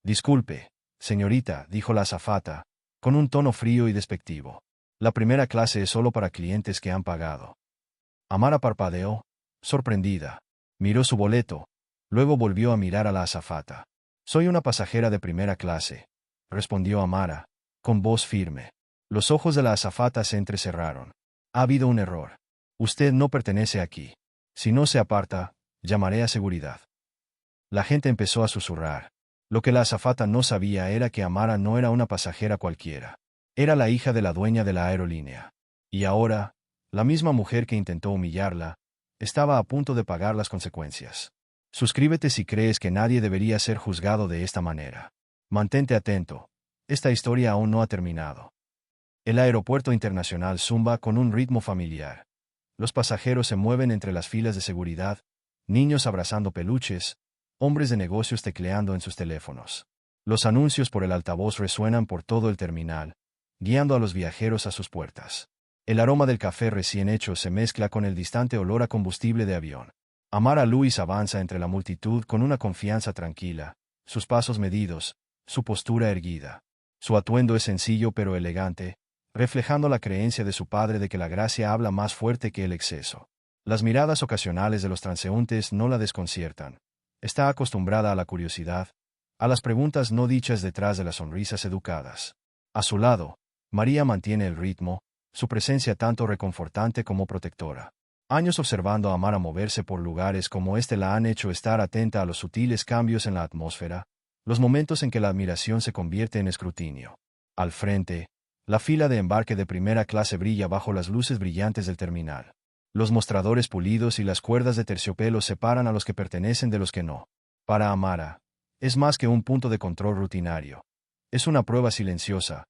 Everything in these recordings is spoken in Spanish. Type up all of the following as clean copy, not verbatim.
Disculpe, señorita, dijo la azafata, con un tono frío y despectivo. La primera clase es solo para clientes que han pagado. Amara parpadeó, sorprendida. Miró su boleto, luego volvió a mirar a la azafata. Soy una pasajera de primera clase, respondió Amara, con voz firme. Los ojos de la azafata se entrecerraron. Ha habido un error. Usted no pertenece aquí. Si no se aparta, llamaré a seguridad. La gente empezó a susurrar. Lo que la azafata no sabía era que Amara no era una pasajera cualquiera. Era la hija de la dueña de la aerolínea. Y ahora, la misma mujer que intentó humillarla, estaba a punto de pagar las consecuencias. Suscríbete si crees que nadie debería ser juzgado de esta manera. Mantente atento. Esta historia aún no ha terminado. El aeropuerto internacional zumba con un ritmo familiar. Los pasajeros se mueven entre las filas de seguridad, niños abrazando peluches, hombres de negocios tecleando en sus teléfonos. Los anuncios por el altavoz resuenan por todo el terminal, guiando a los viajeros a sus puertas. El aroma del café recién hecho se mezcla con el distante olor a combustible de avión. Amara Louise avanza entre la multitud con una confianza tranquila, sus pasos medidos, su postura erguida. Su atuendo es sencillo pero elegante, reflejando la creencia de su padre de que la gracia habla más fuerte que el exceso. Las miradas ocasionales de los transeúntes no la desconciertan. Está acostumbrada a la curiosidad, a las preguntas no dichas detrás de las sonrisas educadas. A su lado, María mantiene el ritmo, su presencia tanto reconfortante como protectora. Años observando a Amara moverse por lugares como este la han hecho estar atenta a los sutiles cambios en la atmósfera, los momentos en que la admiración se convierte en escrutinio. Al frente, la fila de embarque de primera clase brilla bajo las luces brillantes del terminal. Los mostradores pulidos y las cuerdas de terciopelo separan a los que pertenecen de los que no. Para Amara, es más que un punto de control rutinario. Es una prueba silenciosa,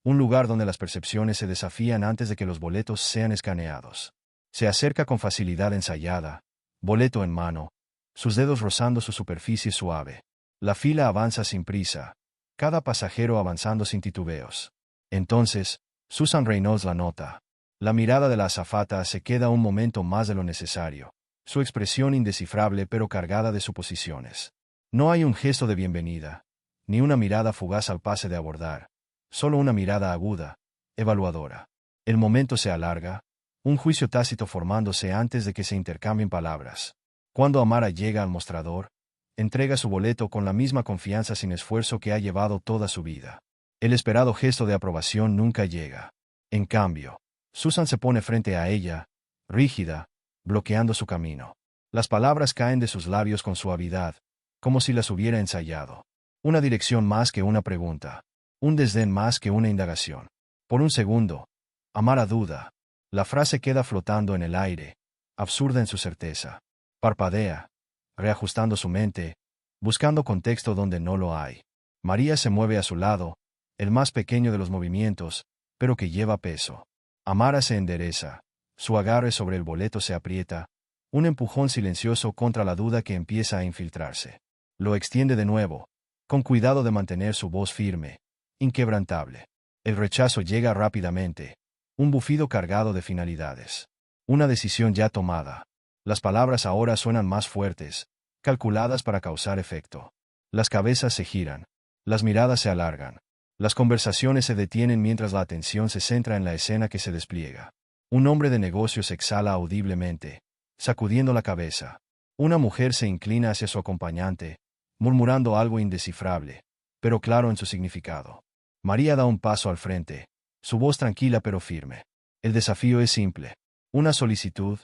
un lugar donde las percepciones se desafían antes de que los boletos sean escaneados. Se acerca con facilidad ensayada, boleto en mano, sus dedos rozando su superficie suave. La fila avanza sin prisa, cada pasajero avanzando sin titubeos. Entonces, Susan Reynolds la nota. La mirada de la azafata se queda un momento más de lo necesario, su expresión indescifrable pero cargada de suposiciones. No hay un gesto de bienvenida, ni una mirada fugaz al pase de abordar, solo una mirada aguda, evaluadora. El momento se alarga, un juicio tácito formándose antes de que se intercambien palabras. Cuando Amara llega al mostrador, entrega su boleto con la misma confianza sin esfuerzo que ha llevado toda su vida. El esperado gesto de aprobación nunca llega. En cambio, Susan se pone frente a ella, rígida, bloqueando su camino. Las palabras caen de sus labios con suavidad, como si las hubiera ensayado. Una dirección más que una pregunta. Un desdén más que una indagación. Por un segundo, Amara duda. La frase queda flotando en el aire, absurda en su certeza. Parpadea, reajustando su mente, buscando contexto donde no lo hay. María se mueve a su lado, el más pequeño de los movimientos, pero que lleva peso. Amara se endereza, su agarre sobre el boleto se aprieta, un empujón silencioso contra la duda que empieza a infiltrarse. Lo extiende de nuevo, con cuidado de mantener su voz firme, inquebrantable. El rechazo llega rápidamente, un bufido cargado de finalidades. Una decisión ya tomada. Las palabras ahora suenan más fuertes, calculadas para causar efecto. Las cabezas se giran, las miradas se alargan. Las conversaciones se detienen mientras la atención se centra en la escena que se despliega. Un hombre de negocios exhala audiblemente, sacudiendo la cabeza. Una mujer se inclina hacia su acompañante, murmurando algo indescifrable, pero claro en su significado. María da un paso al frente, su voz tranquila pero firme. El desafío es simple. Una solicitud,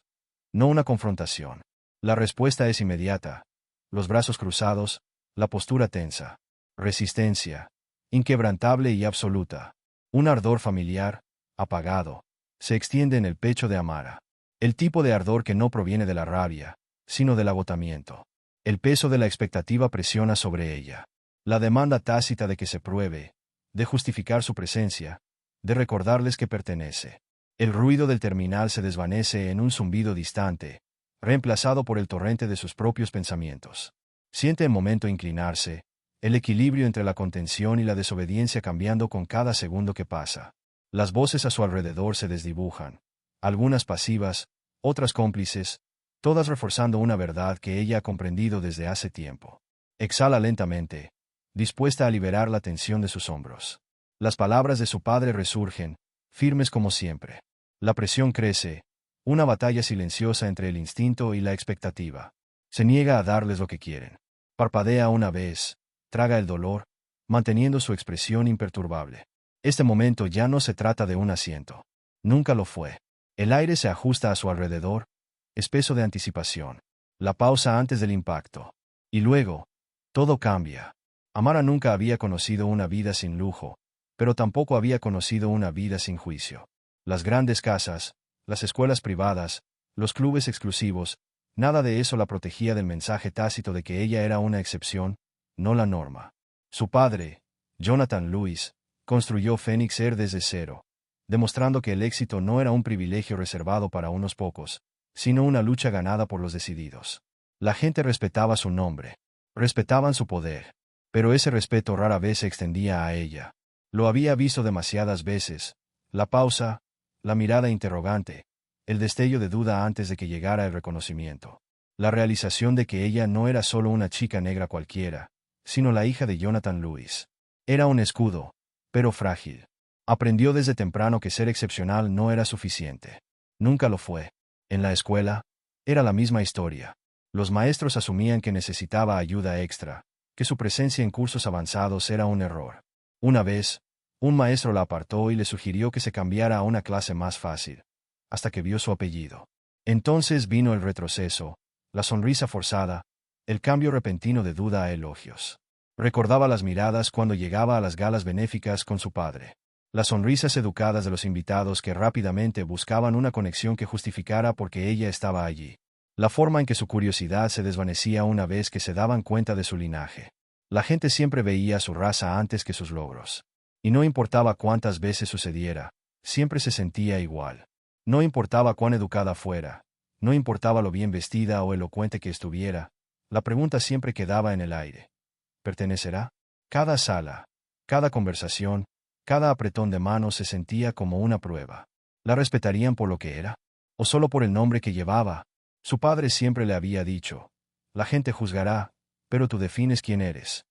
no una confrontación. La respuesta es inmediata. Los brazos cruzados, la postura tensa. Resistencia. Inquebrantable y absoluta. Un ardor familiar, apagado, se extiende en el pecho de Amara. El tipo de ardor que no proviene de la rabia, sino del agotamiento. El peso de la expectativa presiona sobre ella. La demanda tácita de que se pruebe, de justificar su presencia, de recordarles que pertenece. El ruido del terminal se desvanece en un zumbido distante, reemplazado por el torrente de sus propios pensamientos. Siente el momento inclinarse, el equilibrio entre la contención y la desobediencia cambiando con cada segundo que pasa. Las voces a su alrededor se desdibujan, algunas pasivas, otras cómplices, todas reforzando una verdad que ella ha comprendido desde hace tiempo. Exhala lentamente, dispuesta a liberar la tensión de sus hombros. Las palabras de su padre resurgen, firmes como siempre. La presión crece, una batalla silenciosa entre el instinto y la expectativa. Se niega a darles lo que quieren. Parpadea una vez, traga el dolor, manteniendo su expresión imperturbable. Este momento ya no se trata de un asiento. Nunca lo fue. El aire se ajusta a su alrededor, espeso de anticipación. La pausa antes del impacto. Y luego, todo cambia. Amara nunca había conocido una vida sin lujo, pero tampoco había conocido una vida sin juicio. Las grandes casas, las escuelas privadas, los clubes exclusivos, nada de eso la protegía del mensaje tácito de que ella era una excepción, no la norma. Su padre, Jonathan Lewis, construyó Phoenix Air desde cero, demostrando que el éxito no era un privilegio reservado para unos pocos, sino una lucha ganada por los decididos. La gente respetaba su nombre, respetaban su poder, pero ese respeto rara vez se extendía a ella. Lo había visto demasiadas veces, la pausa, la mirada interrogante, el destello de duda antes de que llegara el reconocimiento. La realización de que ella no era solo una chica negra cualquiera, sino la hija de Jonathan Lewis. Era un escudo, pero frágil. Aprendió desde temprano que ser excepcional no era suficiente. Nunca lo fue. En la escuela, era la misma historia. Los maestros asumían que necesitaba ayuda extra, que su presencia en cursos avanzados era un error. Una vez, un maestro la apartó y le sugirió que se cambiara a una clase más fácil, hasta que vio su apellido. Entonces vino el retroceso, la sonrisa forzada, el cambio repentino de duda a elogios. Recordaba las miradas cuando llegaba a las galas benéficas con su padre. Las sonrisas educadas de los invitados que rápidamente buscaban una conexión que justificara por qué ella estaba allí. La forma en que su curiosidad se desvanecía una vez que se daban cuenta de su linaje. La gente siempre veía su raza antes que sus logros. Y no importaba cuántas veces sucediera, siempre se sentía igual. No importaba cuán educada fuera, no importaba lo bien vestida o elocuente que estuviera, la pregunta siempre quedaba en el aire. ¿Pertenecerá? Cada sala, cada conversación, cada apretón de manos se sentía como una prueba. ¿La respetarían por lo que era? ¿O solo por el nombre que llevaba? Su padre siempre le había dicho, la gente juzgará, pero tú defines quién eres.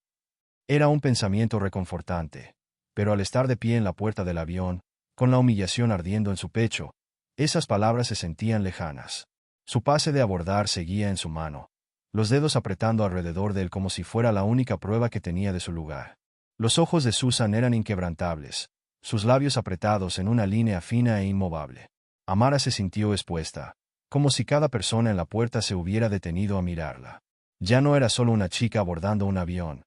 Era un pensamiento reconfortante, pero al estar de pie en la puerta del avión, con la humillación ardiendo en su pecho, esas palabras se sentían lejanas. Su pase de abordar seguía en su mano, los dedos apretando alrededor de él como si fuera la única prueba que tenía de su lugar. Los ojos de Susan eran inquebrantables, sus labios apretados en una línea fina e inmovable. Amara se sintió expuesta, como si cada persona en la puerta se hubiera detenido a mirarla. Ya no era solo una chica abordando un avión,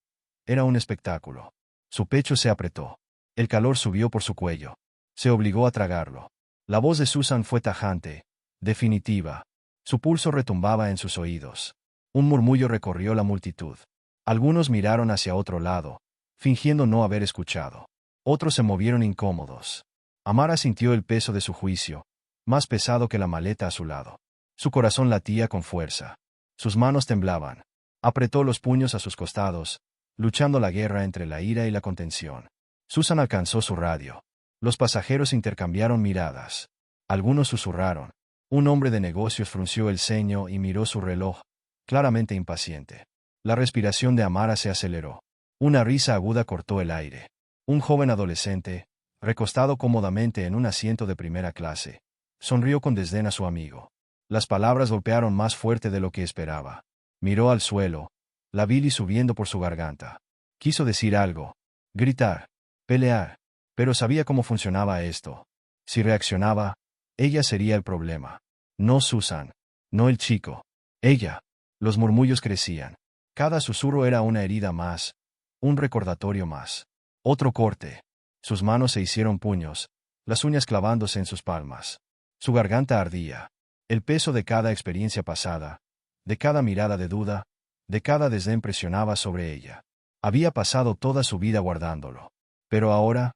era un espectáculo. Su pecho se apretó. El calor subió por su cuello. Se obligó a tragarlo. La voz de Susan fue tajante, definitiva. Su pulso retumbaba en sus oídos. Un murmullo recorrió la multitud. Algunos miraron hacia otro lado, fingiendo no haber escuchado. Otros se movieron incómodos. Amara sintió el peso de su juicio, más pesado que la maleta a su lado. Su corazón latía con fuerza. Sus manos temblaban. Apretó los puños a sus costados, luchando la guerra entre la ira y la contención. Susan alcanzó su radio. Los pasajeros intercambiaron miradas. Algunos susurraron. Un hombre de negocios frunció el ceño y miró su reloj, claramente impaciente. La respiración de Amara se aceleró. Una risa aguda cortó el aire. Un joven adolescente, recostado cómodamente en un asiento de primera clase, sonrió con desdén a su amigo. Las palabras golpearon más fuerte de lo que esperaba. Miró al suelo, la bilis subiendo por su garganta. Quiso decir algo, gritar, pelear, pero sabía cómo funcionaba esto. Si reaccionaba, ella sería el problema. No Susan, no el chico, ella. Los murmullos crecían. Cada susurro era una herida más, un recordatorio más. Otro corte. Sus manos se hicieron puños, las uñas clavándose en sus palmas. Su garganta ardía. El peso de cada experiencia pasada, de cada mirada de duda, de cada desdén presionaba sobre ella. Había pasado toda su vida guardándolo. Pero ahora,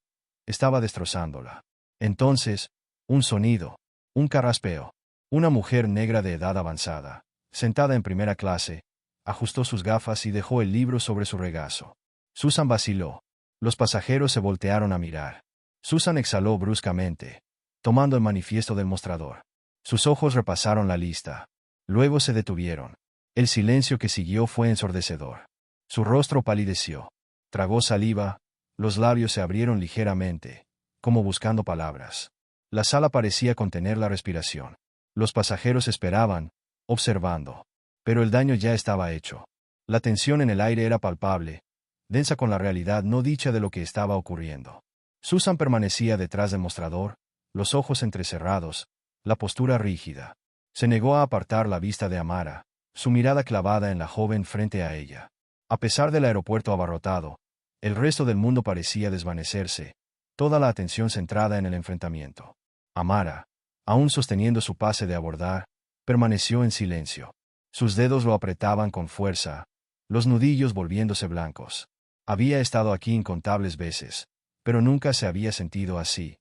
estaba destrozándola. Entonces, un sonido, un carraspeo. Una mujer negra de edad avanzada, sentada en primera clase, ajustó sus gafas y dejó el libro sobre su regazo. Susan vaciló. Los pasajeros se voltearon a mirar. Susan exhaló bruscamente, tomando el manifiesto del mostrador. Sus ojos repasaron la lista. Luego se detuvieron. El silencio que siguió fue ensordecedor. Su rostro palideció. Tragó saliva, los labios se abrieron ligeramente, como buscando palabras. La sala parecía contener la respiración. Los pasajeros esperaban, observando. Pero el daño ya estaba hecho. La tensión en el aire era palpable, densa con la realidad no dicha de lo que estaba ocurriendo. Susan permanecía detrás del mostrador, los ojos entrecerrados, la postura rígida. Se negó a apartar la vista de Amara, su mirada clavada en la joven frente a ella. A pesar del aeropuerto abarrotado, el resto del mundo parecía desvanecerse, toda la atención centrada en el enfrentamiento. Amara, aún sosteniendo su pase de abordar, permaneció en silencio. Sus dedos lo apretaban con fuerza, los nudillos volviéndose blancos. Había estado aquí incontables veces, pero nunca se había sentido así.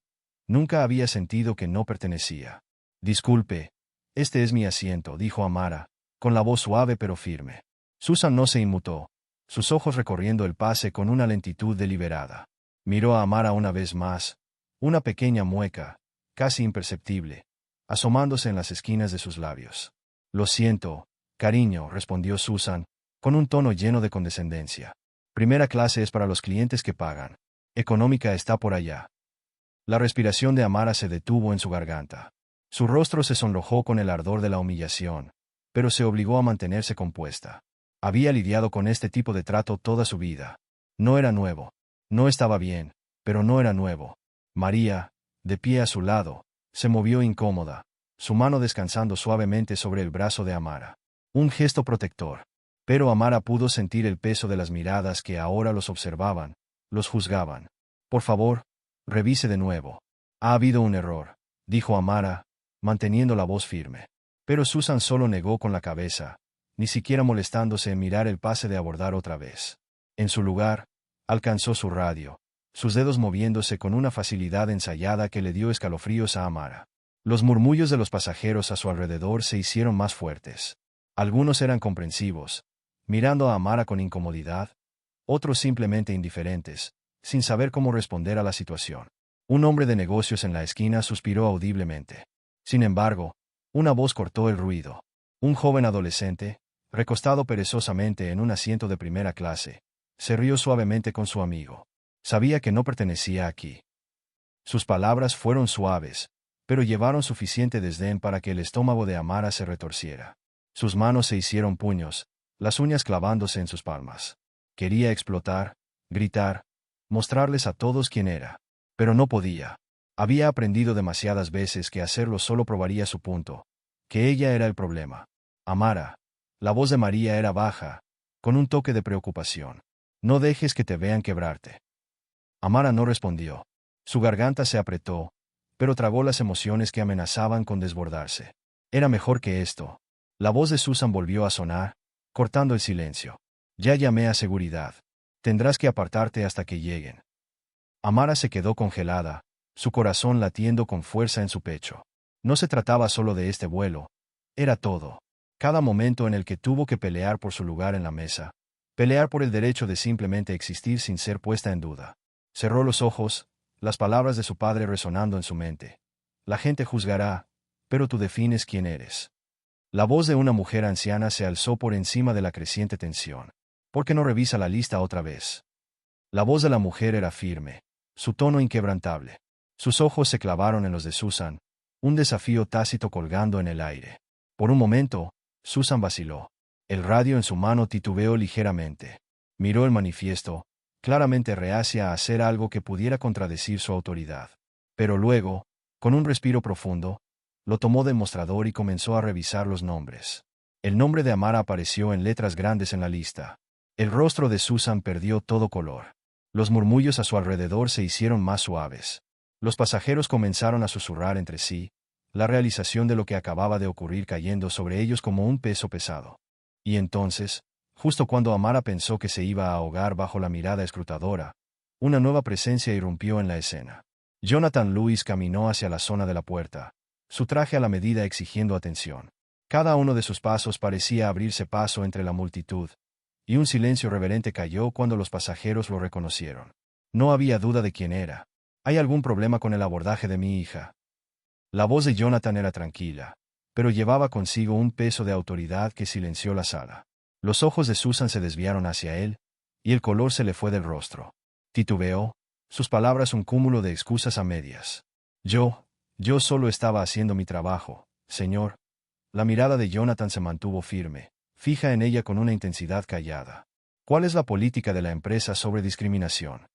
Nunca había sentido que no pertenecía. Disculpe, este es mi asiento, dijo Amara, con la voz suave pero firme. Susan no se inmutó, sus ojos recorriendo el pase con una lentitud deliberada. Miró a Amara una vez más, una pequeña mueca, casi imperceptible, asomándose en las esquinas de sus labios. Lo siento, cariño, respondió Susan, con un tono lleno de condescendencia. Primera clase es para los clientes que pagan. Económica está por allá. La respiración de Amara se detuvo en su garganta. Su rostro se sonrojó con el ardor de la humillación, pero se obligó a mantenerse compuesta. Había lidiado con este tipo de trato toda su vida. No era nuevo. No estaba bien, pero no era nuevo. María, de pie a su lado, se movió incómoda, su mano descansando suavemente sobre el brazo de Amara. Un gesto protector. Pero Amara pudo sentir el peso de las miradas que ahora los observaban, los juzgaban. Por favor, revise de nuevo. Ha habido un error, dijo Amara, manteniendo la voz firme. Pero Susan solo negó con la cabeza, ni siquiera molestándose en mirar el pase de abordar otra vez. En su lugar, alcanzó su radio, sus dedos moviéndose con una facilidad ensayada que le dio escalofríos a Amara. Los murmullos de los pasajeros a su alrededor se hicieron más fuertes. Algunos eran comprensivos, mirando a Amara con incomodidad, otros simplemente indiferentes, sin saber cómo responder a la situación. Un hombre de negocios en la esquina suspiró audiblemente. Sin embargo, una voz cortó el ruido. Un joven adolescente, recostado perezosamente en un asiento de primera clase, se rió suavemente con su amigo. Sabía que no pertenecía aquí. Sus palabras fueron suaves, pero llevaron suficiente desdén para que el estómago de Amara se retorciera. Sus manos se hicieron puños, las uñas clavándose en sus palmas. Quería explotar, gritar, mostrarles a todos quién era. Pero no podía. Había aprendido demasiadas veces que hacerlo solo probaría su punto, que ella era el problema. Amara. La voz de María era baja, con un toque de preocupación. No dejes que te vean quebrarte. Amara no respondió. Su garganta se apretó, pero tragó las emociones que amenazaban con desbordarse. Era mejor que esto. La voz de Susan volvió a sonar, cortando el silencio. Ya llamé a seguridad. Tendrás que apartarte hasta que lleguen. Amara se quedó congelada, su corazón latiendo con fuerza en su pecho. No se trataba solo de este vuelo, era todo. Cada momento en el que tuvo que pelear por su lugar en la mesa, pelear por el derecho de simplemente existir sin ser puesta en duda. Cerró los ojos, las palabras de su padre resonando en su mente. La gente juzgará, pero tú defines quién eres. La voz de una mujer anciana se alzó por encima de la creciente tensión. ¿Por qué no revisa la lista otra vez? La voz de la mujer era firme, su tono inquebrantable. Sus ojos se clavaron en los de Susan, un desafío tácito colgando en el aire. Por un momento, Susan vaciló. El radio en su mano titubeó ligeramente. Miró el manifiesto, claramente reacia a hacer algo que pudiera contradecir su autoridad. Pero luego, con un respiro profundo, lo tomó del mostrador y comenzó a revisar los nombres. El nombre de Amara apareció en letras grandes en la lista. El rostro de Susan perdió todo color. Los murmullos a su alrededor se hicieron más suaves. Los pasajeros comenzaron a susurrar entre sí, la realización de lo que acababa de ocurrir cayendo sobre ellos como un peso pesado. Y entonces, justo cuando Amara pensó que se iba a ahogar bajo la mirada escrutadora, una nueva presencia irrumpió en la escena. Jonathan Lewis caminó hacia la zona de la puerta, su traje a la medida exigiendo atención. Cada uno de sus pasos parecía abrirse paso entre la multitud, y un silencio reverente cayó cuando los pasajeros lo reconocieron. No había duda de quién era. ¿Hay algún problema con el abordaje de mi hija? La voz de Jonathan era tranquila, pero llevaba consigo un peso de autoridad que silenció la sala. Los ojos de Susan se desviaron hacia él, y el color se le fue del rostro. Titubeó, sus palabras un cúmulo de excusas a medias. Yo solo estaba haciendo mi trabajo, señor. La mirada de Jonathan se mantuvo firme, fija en ella con una intensidad callada. ¿Cuál es la política de la empresa sobre discriminación?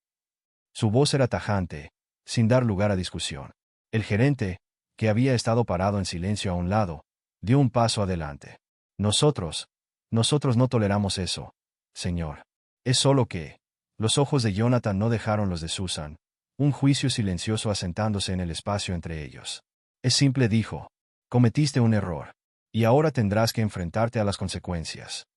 Su voz era tajante, sin dar lugar a discusión. El gerente, que había estado parado en silencio a un lado, dio un paso adelante. Nosotros no toleramos eso, señor. Es solo que... Los ojos de Jonathan no dejaron los de Susan, un juicio silencioso asentándose en el espacio entre ellos. Es simple, dijo. Cometiste un error. Y ahora tendrás que enfrentarte a las consecuencias.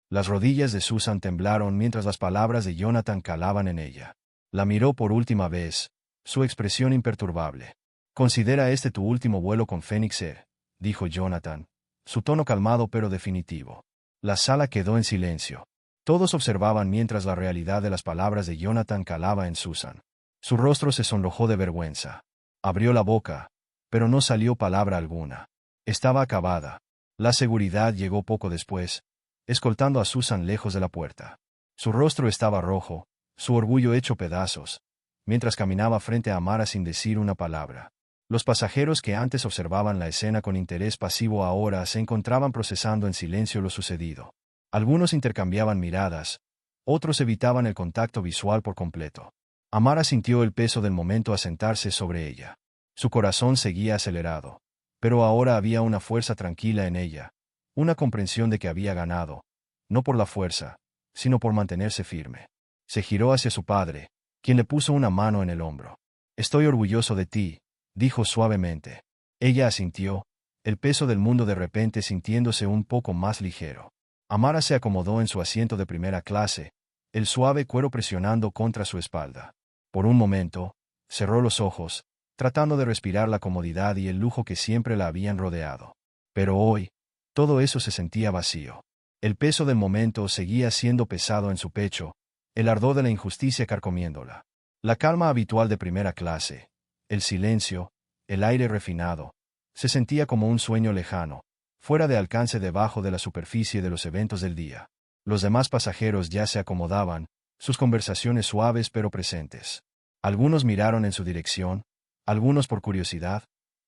Las rodillas de Susan temblaron mientras las palabras de Jonathan calaban en ella. La miró por última vez, su expresión imperturbable. Considera este tu último vuelo con Phoenix Air, dijo Jonathan, su tono calmado pero definitivo. La sala quedó en silencio. Todos observaban mientras la realidad de las palabras de Jonathan calaba en Susan. Su rostro se sonrojó de vergüenza. Abrió la boca, pero no salió palabra alguna. Estaba acabada. La seguridad llegó poco después, escoltando a Susan lejos de la puerta. Su rostro estaba rojo, su orgullo hecho pedazos, mientras caminaba frente a Amara sin decir una palabra. Los pasajeros que antes observaban la escena con interés pasivo ahora se encontraban procesando en silencio lo sucedido. Algunos intercambiaban miradas, otros evitaban el contacto visual por completo. Amara sintió el peso del momento asentarse sobre ella. Su corazón seguía acelerado, pero ahora había una fuerza tranquila en ella, una comprensión de que había ganado, no por la fuerza, sino por mantenerse firme. Se giró hacia su padre, quien le puso una mano en el hombro. Estoy orgulloso de ti, dijo suavemente. Ella asintió, el peso del mundo de repente sintiéndose un poco más ligero. Amara se acomodó en su asiento de primera clase, el suave cuero presionando contra su espalda. Por un momento, cerró los ojos, tratando de respirar la comodidad y el lujo que siempre la habían rodeado. Pero hoy, todo eso se sentía vacío. El peso del momento seguía siendo pesado en su pecho, el ardor de la injusticia carcomiéndola. La calma habitual de primera clase, el silencio, el aire refinado, se sentía como un sueño lejano, fuera de alcance debajo de la superficie de los eventos del día. Los demás pasajeros ya se acomodaban, sus conversaciones suaves pero presentes. Algunos miraron en su dirección, algunos por curiosidad,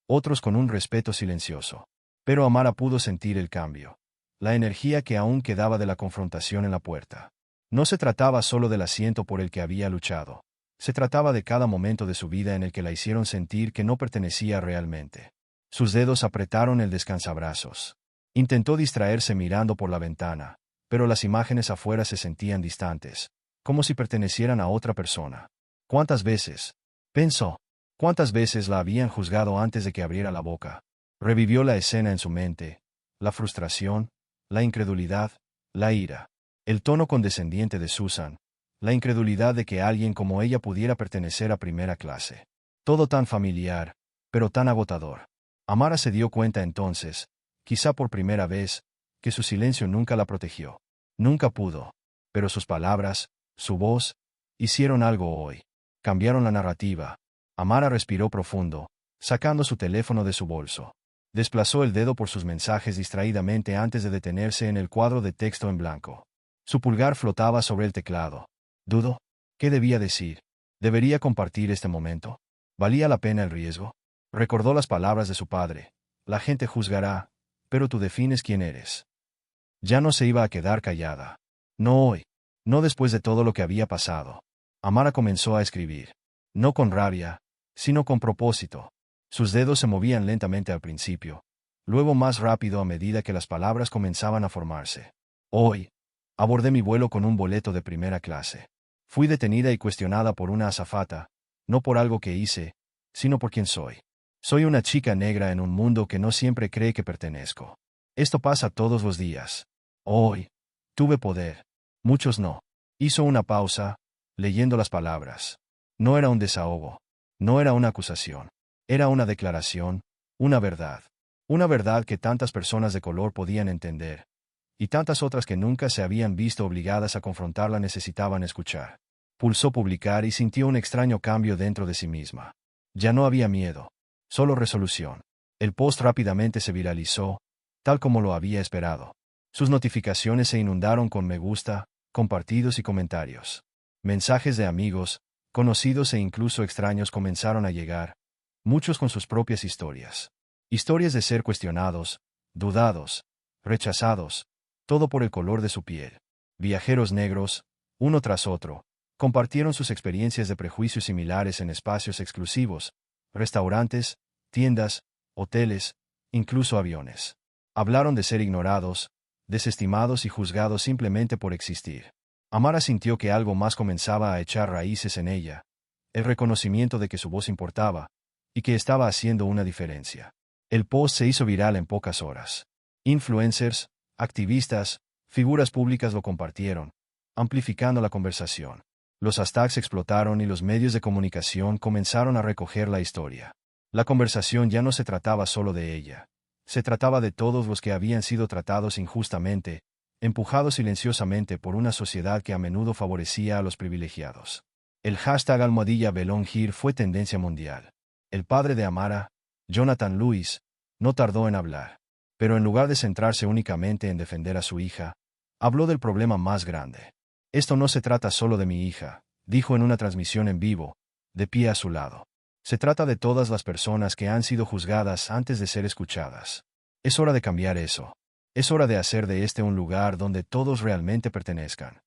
otros con un respeto silencioso. Pero Amara pudo sentir el cambio, la energía que aún quedaba de la confrontación en la puerta. No se trataba solo del asiento por el que había luchado. Se trataba de cada momento de su vida en el que la hicieron sentir que no pertenecía realmente. Sus dedos apretaron el descansabrazos. Intentó distraerse mirando por la ventana, pero las imágenes afuera se sentían distantes, como si pertenecieran a otra persona. ¿Cuántas veces? Pensó. ¿Cuántas veces la habían juzgado antes de que abriera la boca? Revivió la escena en su mente, la frustración, la incredulidad, la ira, el tono condescendiente de Susan, la incredulidad de que alguien como ella pudiera pertenecer a primera clase. Todo tan familiar, pero tan agotador. Amara se dio cuenta entonces, quizá por primera vez, que su silencio nunca la protegió. Nunca pudo. Pero sus palabras, su voz, hicieron algo hoy. Cambiaron la narrativa. Amara respiró profundo, sacando su teléfono de su bolso. Desplazó el dedo por sus mensajes distraídamente antes de detenerse en el cuadro de texto en blanco. Su pulgar flotaba sobre el teclado. Dudó. ¿Qué debía decir? ¿Debería compartir este momento? ¿Valía la pena el riesgo? Recordó las palabras de su padre. La gente juzgará, pero tú defines quién eres. Ya no se iba a quedar callada. No hoy. No después de todo lo que había pasado. Amara comenzó a escribir. No con rabia, sino con propósito. Sus dedos se movían lentamente al principio, luego más rápido a medida que las palabras comenzaban a formarse. Hoy, abordé mi vuelo con un boleto de primera clase. Fui detenida y cuestionada por una azafata, no por algo que hice, sino por quien soy. Soy una chica negra en un mundo que no siempre cree que pertenezco. Esto pasa todos los días. Hoy, tuve poder. Muchos no. Hizo una pausa, leyendo las palabras. No era un desahogo. No era una acusación. Era una declaración, una verdad. Una verdad que tantas personas de color podían entender, y tantas otras que nunca se habían visto obligadas a confrontarla necesitaban escuchar. Pulsó publicar y sintió un extraño cambio dentro de sí misma. Ya no había miedo, solo resolución. El post rápidamente se viralizó, tal como lo había esperado. Sus notificaciones se inundaron con me gusta, compartidos y comentarios. Mensajes de amigos, conocidos e incluso extraños comenzaron a llegar, muchos con sus propias historias. Historias de ser cuestionados, dudados, rechazados, todo por el color de su piel. Viajeros negros, uno tras otro, compartieron sus experiencias de prejuicios similares en espacios exclusivos, restaurantes, tiendas, hoteles, incluso aviones. Hablaron de ser ignorados, desestimados y juzgados simplemente por existir. Amara sintió que algo más comenzaba a echar raíces en ella, el reconocimiento de que su voz importaba, y que estaba haciendo una diferencia. El post se hizo viral en pocas horas. Influencers, activistas, figuras públicas lo compartieron, amplificando la conversación. Los hashtags explotaron y los medios de comunicación comenzaron a recoger la historia. La conversación ya no se trataba solo de ella. Se trataba de todos los que habían sido tratados injustamente, empujados silenciosamente por una sociedad que a menudo favorecía a los privilegiados. El hashtag #BelongHere fue tendencia mundial. El padre de Amara, Jonathan Lewis, no tardó en hablar. Pero en lugar de centrarse únicamente en defender a su hija, habló del problema más grande. Esto no se trata solo de mi hija, dijo en una transmisión en vivo, de pie a su lado. Se trata de todas las personas que han sido juzgadas antes de ser escuchadas. Es hora de cambiar eso. Es hora de hacer de este un lugar donde todos realmente pertenezcan.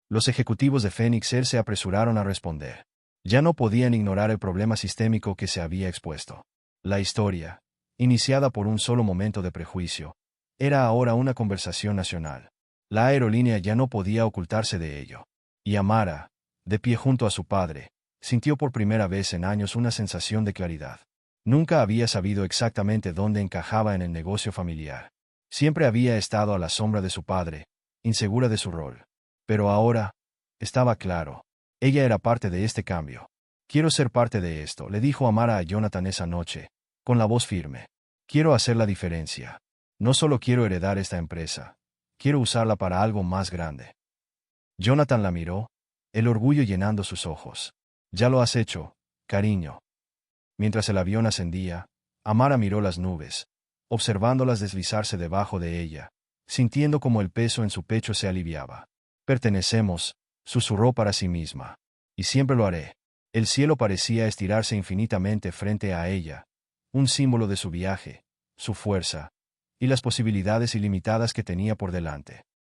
Los ejecutivos de Phoenix Air se apresuraron a responder. Ya no podían ignorar el problema sistémico que se había expuesto. La historia, iniciada por un solo momento de prejuicio, era ahora una conversación nacional. La aerolínea ya no podía ocultarse de ello. Y Amara, de pie junto a su padre, sintió por primera vez en años una sensación de claridad. Nunca había sabido exactamente dónde encajaba en el negocio familiar. Siempre había estado a la sombra de su padre, insegura de su rol. Pero ahora, estaba claro. Ella era parte de este cambio. Quiero ser parte de esto, le dijo Amara a Jonathan esa noche, con la voz firme. Quiero hacer la diferencia. No solo quiero heredar esta empresa, quiero usarla para algo más grande. Jonathan la miró, el orgullo llenando sus ojos. Ya lo has hecho, cariño. Mientras el avión ascendía, Amara miró las nubes, observándolas deslizarse debajo de ella, sintiendo como el peso en su pecho se aliviaba. Pertenecemos, susurró para sí misma. Y siempre lo haré. El cielo parecía estirarse infinitamente frente a ella, un símbolo de su viaje, su fuerza, y las posibilidades ilimitadas que tenía por delante.